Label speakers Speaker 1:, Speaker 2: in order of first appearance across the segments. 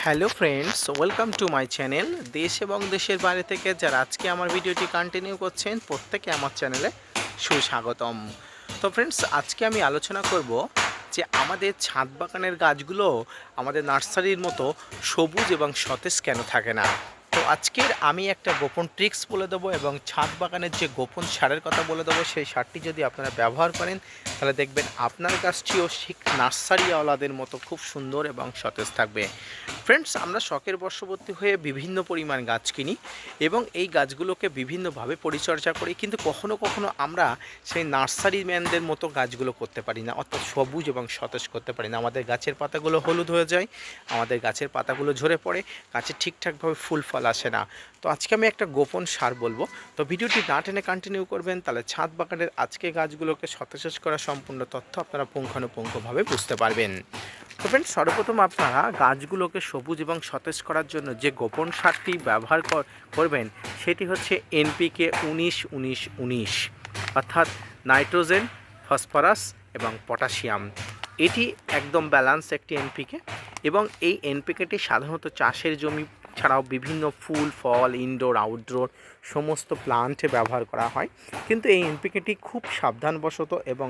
Speaker 1: Hello friends, welcome to my channel. দেশ এবং দেশের বাইরে থেকে যারা আজকে আমার ভিডিওটি কন্টিনিউ করছেন প্রত্যেকে আমার চ্যানেলে সুস্বাগতম। তো ফ্রেন্ডস, আজকে আমি আলোচনা করব যে আমাদের ছাদ বাগানের গাছগুলো আমাদের নার্সারির মতো সবুজ এবং সতেজ কেন থাকে না। তো আজকের আমি একটা গোপন ট্রিক্স বলে দেবো এবং ছাদ বাগানের যে গোপন সারের কথা বলে দেবো, সেই সারটি যদি আপনারা ব্যবহার করেন তাহলে দেখবেন আপনার গাছটিও ঠিক নার্সারিওয়ালাদের মতো খুব সুন্দর এবং সতেজ থাকবে। ফ্রেন্ডস, আমরা শখের বশবর্তী হয়ে বিভিন্ন পরিমাণ গাছ কিনি এবং এই গাছগুলোকে বিভিন্নভাবে পরিচর্যা করি, কিন্তু কখনো কখনো আমরা সেই নার্সারি ম্যানদের মতো গাছগুলো করতে পারি না, অর্থাৎ সবুজ এবং সতেজ করতে পারি না। আমাদের গাছের পাতাগুলো হলুদ হয়ে যায়, আমাদের গাছের পাতাগুলো ঝরে পড়ে, গাছে ঠিকঠাকভাবে ফুল ফল আসে না। তো আজকে আমি একটা গোপন সার বলবো, তো ভিডিওটি না টেনে কন্টিনিউ করবেন, তাহলে ছাদ বাগানের আজকে গাছগুলোকে সতেজ করা সম্পূর্ণ তথ্য আপনারা পুঙ্খানুপুঙ্খভাবে বুঝতে পারবেন। তো ফ্রেন্ডস, সর্বপ্রথম আপনারা গাছগুলোকে সবুজ এবং সতেজ করার জন্য যে গোপন সারটি ব্যবহার করবেন সেটি হচ্ছে এনপিকে 19-19-19, অর্থাৎ নাইট্রোজেন, ফসফরাস এবং পটাশিয়াম। এটি একদম ব্যালান্স একটি এনপিকে এবং এই এনপিকেটি সাধারণত চাষের জমি ছাড়াও বিভিন্ন ফুল ফল, ইনডোর আউটডোর সমস্ত প্লান্টে ব্যবহার করা হয়, কিন্তু এই এনপিকেটি খুব সাবধানবশত এবং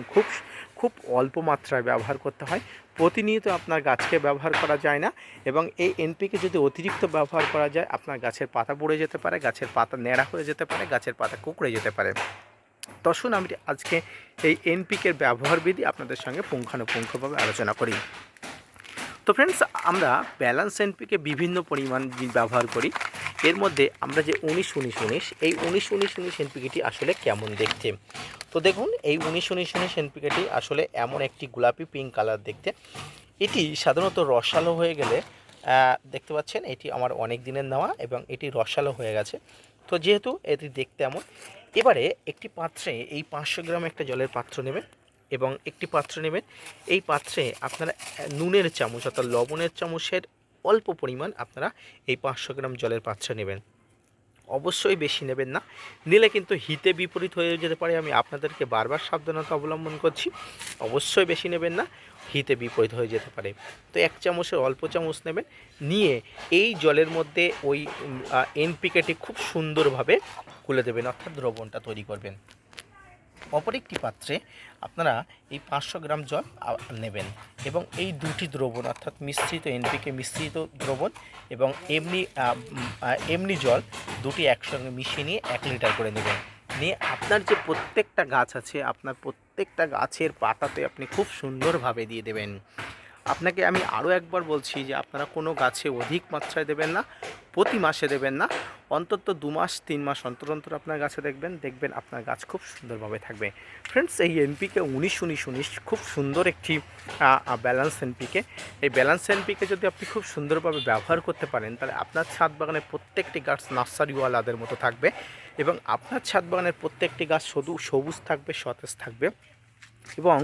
Speaker 1: খুব অল্প মাত্রায় ব্যবহার করতে হয়। প্রতিনিয়ত আপনার গাছকে ব্যবহার করা যায় না এবং এই এনপিকে যদি অতিরিক্ত ব্যবহার করা যায় আপনার গাছের পাতা পড়ে যেতে পারে, গাছের পাতা ন্যাড়া হয়ে যেতে পারে, গাছের পাতা কুঁকড়ে যেতে পারে। তো শুন, আমি আজকে এই এনপিকের ব্যবহার বিধি আপনাদের সঙ্গে পুঙ্খানুপুঙ্খভাবে আলোচনা করি। তো ফ্রেন্ডস, আমরা ব্যালান্স এনপিকে বিভিন্ন পরিমাণ ব্যবহার করি। এর মধ্যে আমরা যে 19-19-19, এই 19-19-19 এনপিকেটি আসলে কেমন দেখতে। তো দেখুন, এই 19-19-19 এনপিকেটি আসলে এমন একটি গোলাপি পিঙ্ক কালার দেখতে। এটি সাধারণত রসালো হয়ে গেলে দেখতে পাচ্ছেন, এটি আমার অনেক দিনের নেওয়া এবং এটি রসালো হয়ে গেছে। তো যেহেতু এটি দেখতে এমন, এবারে একটি পাত্রে এই 500 গ্রাম একটা জলের পাত্র নেবেন এবং একটি পাত্র নেবেন। এই পাত্রে আপনারা নুনের চামচ অর্থাৎ লবণের চামচের অল্প পরিমাণ আপনারা এই 500 গ্রাম জলের পাত্রে নেবেন। অবশ্যই বেশি নেবেন না, নিলে কিন্তু হিতে বিপরীত হয়ে যেতে পারে। আমি আপনাদেরকে বারবার সাবধানতা অবলম্বন করছি, অবশ্যই বেশি নেবেন না, হিতে বিপরীত হয়ে যেতে পারে। তো এক চামচের অল্প চামচ নেবেন, নিয়ে এই জলের মধ্যে ওই এনপিকেটি খুব সুন্দরভাবে গুলে দেবেন, অর্থাৎ দ্রবণটা তৈরি করবেন। অপর একটি পাত্রে আপনারা এই 500 গ্রাম জল নেবেন এবং এই দুটি দ্রবণ অর্থাৎ মিশ্রিত এনপিকে মিশ্রিত দ্রবণ এবং এমনি জল দুটি একসঙ্গে মিশিয়ে নিয়ে 1 লিটার করে নেবেন। নিয়ে আপনার যে প্রত্যেকটা গাছ আছে, আপনার প্রত্যেকটা গাছের পাতাতে আপনি খুব সুন্দরভাবে দিয়ে দেবেন। আপনাকে আমি আরও একবার বলছি যে আপনারা কোনো গাছে অধিক মাত্রায় দেবেন না, প্রতি মাসে দেবেন না, অন্তত 2 মাস 3 মাস অন্তর অন্তর আপনার গাছে দেখবেন আপনার গাছ খুব সুন্দরভাবে থাকবে। ফ্রেন্ডস, এই এনপিকে 19-19-19 খুব সুন্দর একটি ব্যালান্স এনপিকে। এই ব্যালান্স এনপিকে যদি আপনি খুব সুন্দরভাবে ব্যবহার করতে পারেন তাহলে আপনার ছাদ বাগানের প্রত্যেকটি গাছ নার্সারিওয়ালাদের মতো থাকবে এবং আপনার ছাদ বাগানের প্রত্যেকটি গাছ শুধু সবুজ থাকবে, সতেজ থাকবে। এবং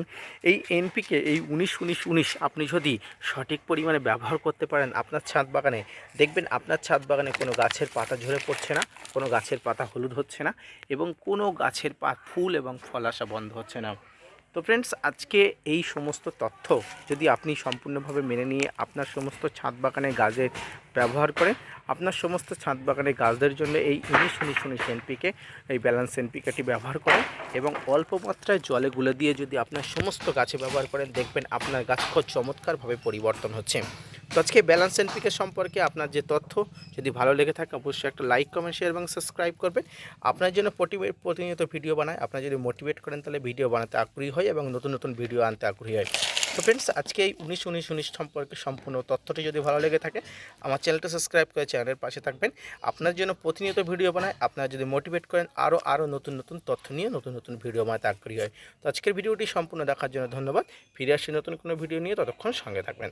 Speaker 1: এই এনপিকে এই 19-19-19 আপনি যদি সঠিক পরিমাণে ব্যবহার করতে পারেন আপনার ছাদ বাগানে, দেখবেন আপনার ছাদ বাগানে কোনো গাছের পাতা ঝরে পড়ছে না, কোনো গাছের পাতা হলুদ হচ্ছে না এবং কোনো গাছের ফুল এবং ফল আসা বন্ধ হচ্ছে না। তো ফ্রেন্ডস, আজকে এই সমস্ত তথ্য যদি আপনি সম্পূর্ণভাবে মেনে নিয়ে আপনার সমস্ত ছাদ বাগানে গাছের ব্যবহার করেন, আপনার সমস্ত ছাদ বাগানের গাছদের জন্য এই 19-19-19 এনপিকে এই ব্যালান্স এনপিকেটি ব্যবহার করেন এবং অল্প মাত্রায় জলে গুলে দিয়ে যদি আপনার সমস্ত গাছে ব্যবহার করেন, দেখবেন আপনার গাছ খুব চমৎকারভাবে পরিবর্তন হচ্ছে। তো আজকে ব্যালান্স এনপিকে সম্পর্কে আপনার যে তথ্য যদি ভালো লেগে থাকে অবশ্যই একটা লাইক, কমেন্ট, শেয়ার এবং সাবস্ক্রাইব করবেন। আপনার জন্য প্রতিনিয়ত ভিডিও বানায়, আপনার যদি মোটিভেট করেন তাহলে ভিডিও বানাতে আগ্রহী হয় এবং নতুন নতুন ভিডিও আনতে আগ্রহী হয়। তো ফ্রেন্ডস, আজকে এই 19-19-19 সম্পর্কে সম্পূর্ণ তথ্যটি যদি ভালো লেগে থাকে আমার চ্যানেলটা সাবস্ক্রাইব করে চ্যানেলের পাশে থাকবেন। আপনার জন্য প্রতিনিয়ত ভিডিও বানায়, আপনারা যদি মোটিভেট করেন আরও নতুন নতুন তথ্য নিয়ে নতুন নতুন ভিডিও বানাতে আগ্রহী হয়। তো আজকের ভিডিওটি সম্পূর্ণ দেখার জন্য ধন্যবাদ। ফিরে আসছি নতুন কোনো ভিডিও নিয়ে, ততক্ষণ সঙ্গে থাকবেন।